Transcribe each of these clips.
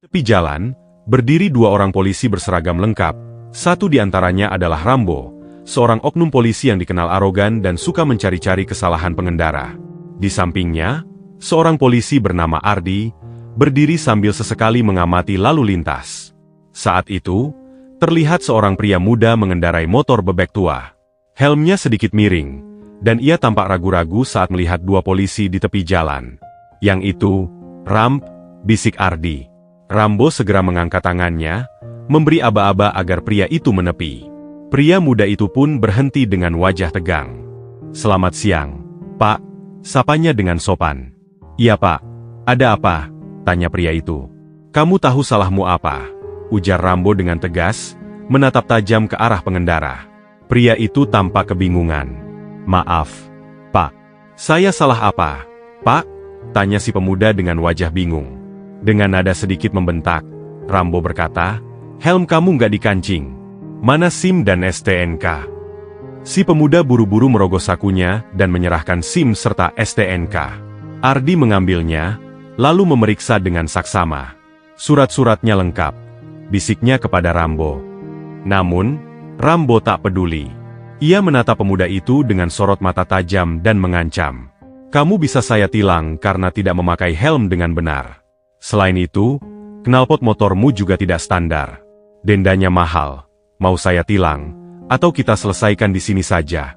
Tepi jalan, berdiri dua orang polisi berseragam lengkap. Satu di antaranya adalah Rambo, seorang oknum polisi yang dikenal arogan dan suka mencari-cari kesalahan pengendara. Di sampingnya, seorang polisi bernama Ardi, berdiri sambil sesekali mengamati lalu lintas. Saat itu, terlihat seorang pria muda mengendarai motor bebek tua. Helmnya sedikit miring, dan ia tampak ragu-ragu saat melihat dua polisi di tepi jalan. Yang itu, Ramp, bisik Ardi. Rambo segera mengangkat tangannya, memberi aba-aba agar pria itu menepi. Pria muda itu pun berhenti dengan wajah tegang. "Selamat siang, Pak," sapanya dengan sopan. "Iya Pak, ada apa?" tanya pria itu. "Kamu tahu salahmu apa?" ujar Rambo dengan tegas, menatap tajam ke arah pengendara. Pria itu tampak kebingungan. "Maaf, Pak. Saya salah apa, Pak?" tanya si pemuda dengan wajah bingung. Dengan nada sedikit membentak, Rambo berkata, "Helm kamu nggak dikancing. Mana SIM dan STNK?" Si pemuda buru-buru merogoh sakunya dan menyerahkan SIM serta STNK. Ardi mengambilnya, lalu memeriksa dengan saksama. "Surat-suratnya lengkap," bisiknya kepada Rambo. Namun, Rambo tak peduli. Ia menatap pemuda itu dengan sorot mata tajam dan mengancam. "Kamu bisa saya tilang karena tidak memakai helm dengan benar. Selain itu, knalpot motormu juga tidak standar. Dendanya mahal. Mau saya tilang, atau kita selesaikan di sini saja?"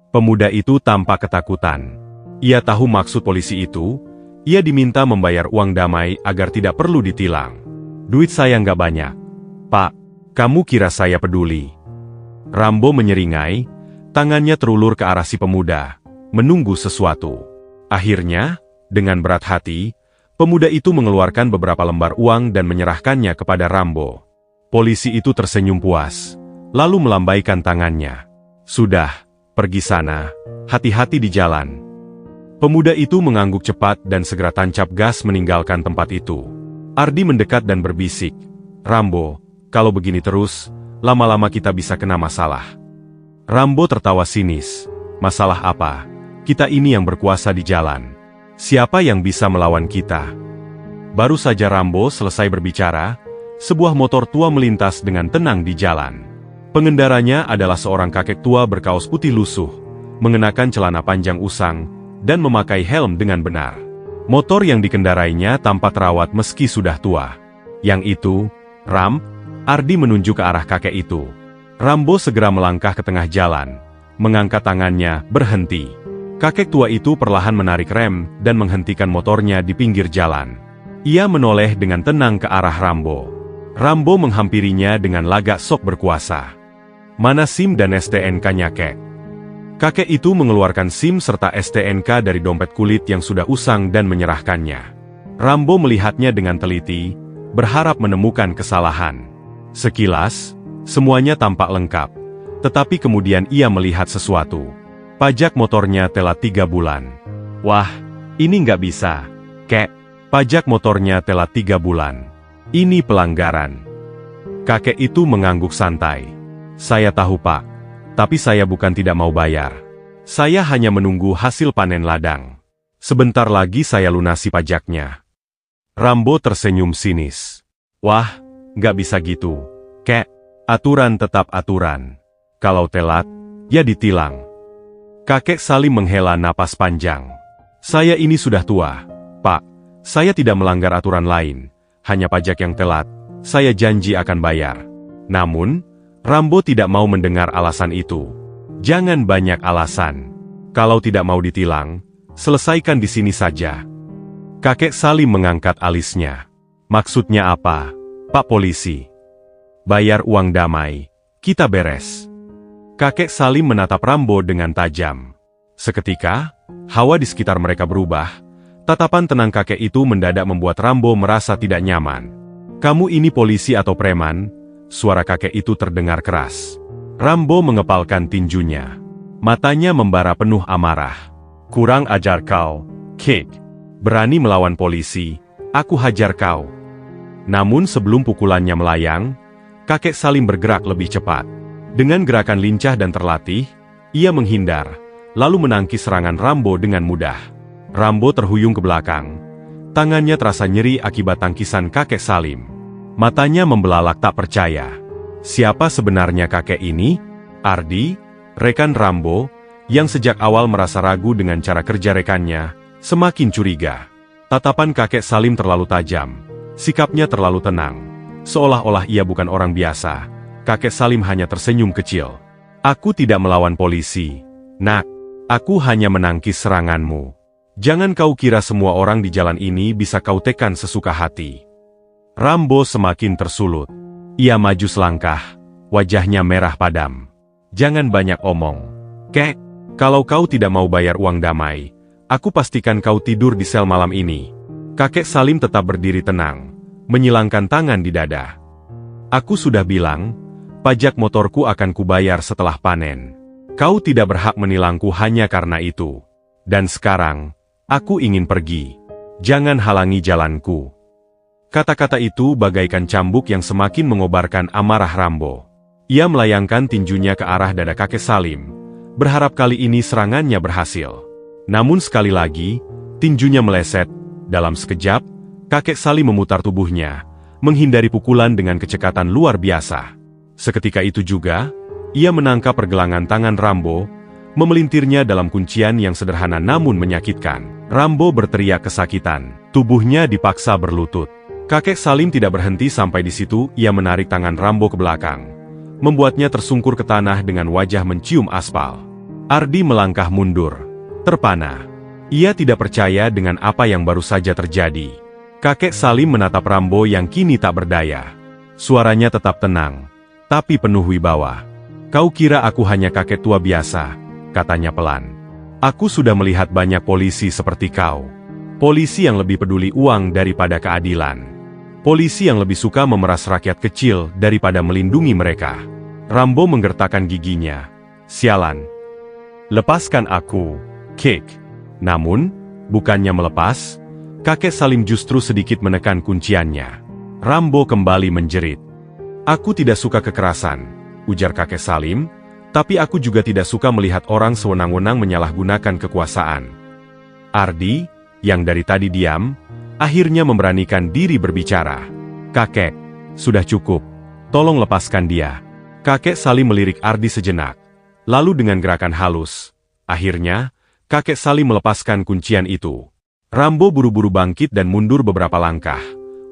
Pemuda itu tampak ketakutan. Ia tahu maksud polisi itu. Ia diminta membayar uang damai agar tidak perlu ditilang. "Duit saya nggak banyak, Pak. Kamu kira saya peduli?" Rambo menyeringai, tangannya terulur ke arah si pemuda, menunggu sesuatu. Akhirnya, dengan berat hati, pemuda itu mengeluarkan beberapa lembar uang dan menyerahkannya kepada Rambo. Polisi itu tersenyum puas, lalu melambaikan tangannya. "Sudah, pergi sana, hati-hati di jalan." Pemuda itu mengangguk cepat dan segera tancap gas meninggalkan tempat itu. Ardi mendekat dan berbisik, "Rambo, kalau begini terus, lama-lama kita bisa kena masalah." Rambo tertawa sinis. "Masalah apa? Kita ini yang berkuasa di jalan. Siapa yang bisa melawan kita?" Baru saja Rambo selesai berbicara, sebuah motor tua melintas dengan tenang di jalan. Pengendaranya adalah seorang kakek tua berkaos putih lusuh, mengenakan celana panjang usang, dan memakai helm dengan benar. Motor yang dikendarainya tampak terawat meski sudah tua. "Yang itu, Ramp," Ardi menunjuk ke arah kakek itu. Rambo segera melangkah ke tengah jalan, mengangkat tangannya, berhenti. Kakek tua itu perlahan menarik rem dan menghentikan motornya di pinggir jalan. Ia menoleh dengan tenang ke arah Rambo. Rambo menghampirinya dengan lagak sok berkuasa. "Mana SIM dan STNK-nya, kek?" Kakek itu mengeluarkan SIM serta STNK dari dompet kulit yang sudah usang dan menyerahkannya. Rambo melihatnya dengan teliti, berharap menemukan kesalahan. Sekilas, semuanya tampak lengkap. Tetapi kemudian ia melihat sesuatu. Pajak motornya telat 3 bulan. "Wah, ini nggak bisa, kek. Pajak motornya telat 3 bulan. Ini pelanggaran." Kakek itu mengangguk santai. "Saya tahu Pak, tapi saya bukan tidak mau bayar. Saya hanya menunggu hasil panen ladang. Sebentar lagi saya lunasi pajaknya." Rambo tersenyum sinis. "Wah, nggak bisa gitu, kek. Aturan tetap aturan. Kalau telat, ya ditilang." Kakek Salim menghela napas panjang. "Saya ini sudah tua, Pak. Saya tidak melanggar aturan lain, hanya pajak yang telat. Saya janji akan bayar." Namun, Rambo tidak mau mendengar alasan itu. "Jangan banyak alasan. Kalau tidak mau ditilang, selesaikan di sini saja." Kakek Salim mengangkat alisnya. "Maksudnya apa, Pak Polisi?" "Bayar uang damai, kita beres." Kakek Salim menatap Rambo dengan tajam. Seketika, hawa di sekitar mereka berubah. Tatapan tenang kakek itu mendadak membuat Rambo merasa tidak nyaman. "Kamu ini polisi atau preman?" Suara kakek itu terdengar keras. Rambo mengepalkan tinjunya. Matanya membara penuh amarah. "Kurang ajar kau, Kick. Berani melawan polisi, aku hajar kau." Namun sebelum pukulannya melayang, kakek Salim bergerak lebih cepat. Dengan gerakan lincah dan terlatih, ia menghindar, lalu menangkis serangan Rambo dengan mudah. Rambo terhuyung ke belakang, Tangannya terasa nyeri akibat tangkisan kakek Salim. Matanya membelalak tak percaya. Siapa sebenarnya kakek ini? Ardi, rekan Rambo, yang sejak awal merasa ragu dengan cara kerja rekannya, semakin curiga. Tatapan kakek Salim terlalu tajam. Sikapnya terlalu tenang. Seolah-olah ia bukan orang biasa. Kakek Salim hanya tersenyum kecil. Aku tidak melawan polisi, nak. Aku hanya menangkis seranganmu. Jangan kau kira semua orang di jalan ini bisa kau tekan sesuka hati. Rambo semakin tersulut. Ia maju selangkah, wajahnya merah padam. Jangan banyak omong. Kek, kalau kau tidak mau bayar uang damai, aku pastikan kau tidur di sel malam ini. Kakek Salim tetap berdiri tenang, menyilangkan tangan di dada. Aku sudah bilang, pajak motorku akan kubayar setelah panen. Kau tidak berhak menilangku hanya karena itu. Dan sekarang, aku ingin pergi. Jangan halangi jalanku. Kata-kata itu bagaikan cambuk yang semakin mengobarkan amarah Rambo. Ia melayangkan tinjunya ke arah dada kakek Salim, berharap kali ini serangannya berhasil. Namun sekali lagi, tinjunya meleset. Dalam sekejap, kakek Salim memutar tubuhnya, menghindari pukulan dengan kecepatan luar biasa. Seketika itu juga, ia menangkap pergelangan tangan Rambo, memelintirnya dalam kuncian yang sederhana namun menyakitkan. Rambo berteriak kesakitan, tubuhnya dipaksa berlutut. Kakek Salim tidak berhenti sampai di situ, ia menarik tangan Rambo ke belakang, membuatnya tersungkur ke tanah dengan wajah mencium aspal. Ardi melangkah mundur, terpana. Ia tidak percaya dengan apa yang baru saja terjadi. Kakek Salim menatap Rambo yang kini tak berdaya. Suaranya tetap tenang, tapi penuh wibawa. Kau kira aku hanya kakek tua biasa, katanya pelan. Aku sudah melihat banyak polisi seperti kau. Polisi yang lebih peduli uang daripada keadilan. Polisi yang lebih suka memeras rakyat kecil daripada melindungi mereka. Rambo menggertakkan giginya. Sialan. Lepaskan aku, Kek. Namun, bukannya melepas, kakek Salim justru sedikit menekan kunciannya. Rambo kembali menjerit. Aku tidak suka kekerasan, ujar kakek Salim, tapi aku juga tidak suka melihat orang sewenang-wenang menyalahgunakan kekuasaan. Ardi, yang dari tadi diam, akhirnya memberanikan diri berbicara. Kakek, sudah cukup. Tolong lepaskan dia. Kakek Salim melirik Ardi sejenak. Lalu dengan gerakan halus, akhirnya, kakek Salim melepaskan kuncian itu. Rambo buru-buru bangkit dan mundur beberapa langkah.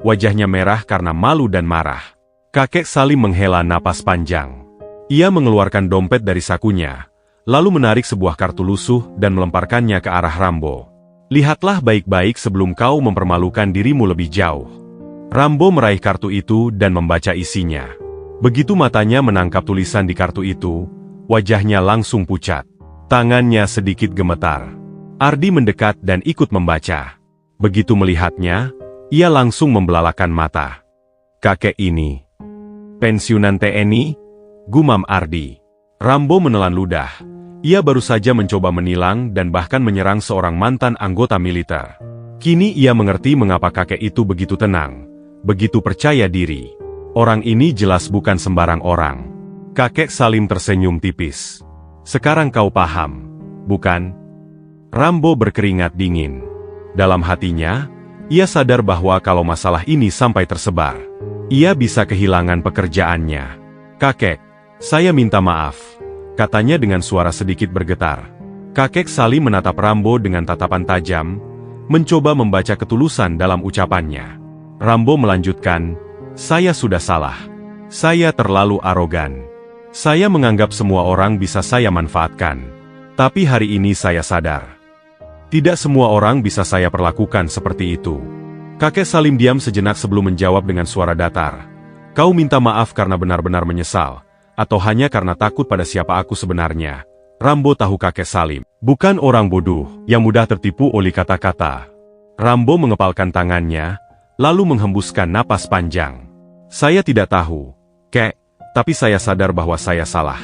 Wajahnya merah karena malu dan marah. Kakek Salim menghela napas panjang. Ia mengeluarkan dompet dari sakunya, lalu menarik sebuah kartu lusuh dan melemparkannya ke arah Rambo. Lihatlah baik-baik sebelum kau mempermalukan dirimu lebih jauh. Rambo meraih kartu itu dan membaca isinya. Begitu matanya menangkap tulisan di kartu itu, wajahnya langsung pucat. Tangannya sedikit gemetar. Ardi mendekat dan ikut membaca. Begitu melihatnya, ia langsung membelalakan mata. Kakek ini pensiunan TNI? Gumam Ardi. Rambo menelan ludah. Ia baru saja mencoba menilang dan bahkan menyerang seorang mantan anggota militer. Kini ia mengerti mengapa kakek itu begitu tenang, begitu percaya diri. Orang ini jelas bukan sembarang orang. Kakek Salim tersenyum tipis. Sekarang kau paham, bukan? Rambo berkeringat dingin. Dalam hatinya, ia sadar bahwa kalau masalah ini sampai tersebar, ia bisa kehilangan pekerjaannya. Kakek, saya minta maaf, katanya dengan suara sedikit bergetar. Kakek Salim menatap Rambo dengan tatapan tajam, mencoba membaca ketulusan dalam ucapannya. Rambo melanjutkan, saya sudah salah. Saya terlalu arogan. Saya menganggap semua orang bisa saya manfaatkan. Tapi hari ini saya sadar. Tidak semua orang bisa saya perlakukan seperti itu. Kakek Salim diam sejenak sebelum menjawab dengan suara datar. Kau minta maaf karena benar-benar menyesal. Atau hanya karena takut pada siapa aku sebenarnya. Rambo tahu kakek Salim bukan orang bodoh yang mudah tertipu oleh kata-kata. Rambo mengepalkan tangannya, lalu menghembuskan napas panjang. Saya tidak tahu, Kek, tapi saya sadar bahwa saya salah.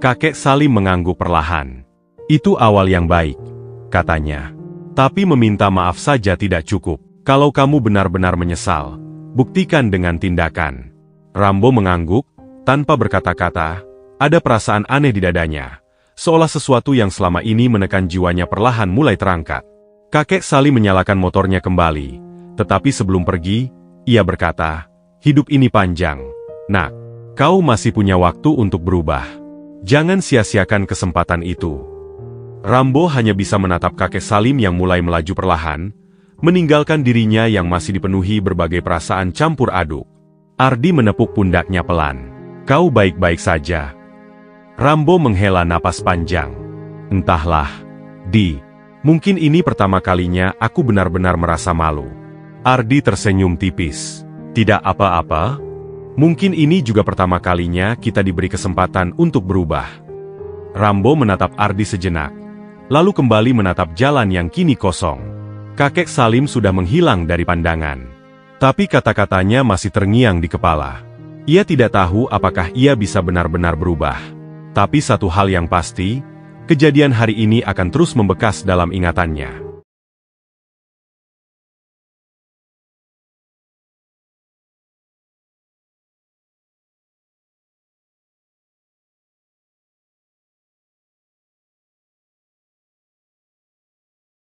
Kakek Salim mengangguk perlahan. Itu awal yang baik, katanya. Tapi meminta maaf saja tidak cukup. Kalau kamu benar-benar menyesal, buktikan dengan tindakan. Rambo mengangguk. Tanpa berkata-kata, ada perasaan aneh di dadanya, seolah sesuatu yang selama ini menekan jiwanya perlahan mulai terangkat. Kakek Salim menyalakan motornya kembali, tetapi sebelum pergi, ia berkata, "Hidup ini panjang, Nak. Kau masih punya waktu untuk berubah. Jangan sia-siakan kesempatan itu." Rambo hanya bisa menatap kakek Salim yang mulai melaju perlahan, meninggalkan dirinya yang masih dipenuhi berbagai perasaan campur aduk. Ardi menepuk pundaknya pelan. "Kau baik-baik saja?" Rambo menghela napas panjang. "Entahlah, Di. Mungkin ini pertama kalinya aku benar-benar merasa malu." Ardi tersenyum tipis. "Tidak apa-apa. Mungkin ini juga pertama kalinya kita diberi kesempatan untuk berubah." Rambo menatap Ardi sejenak, lalu kembali menatap jalan yang kini kosong. Kakek Salim sudah menghilang dari pandangan. Tapi kata-katanya masih terngiang di kepala. Ia tidak tahu apakah ia bisa benar-benar berubah. Tapi satu hal yang pasti, kejadian hari ini akan terus membekas dalam ingatannya.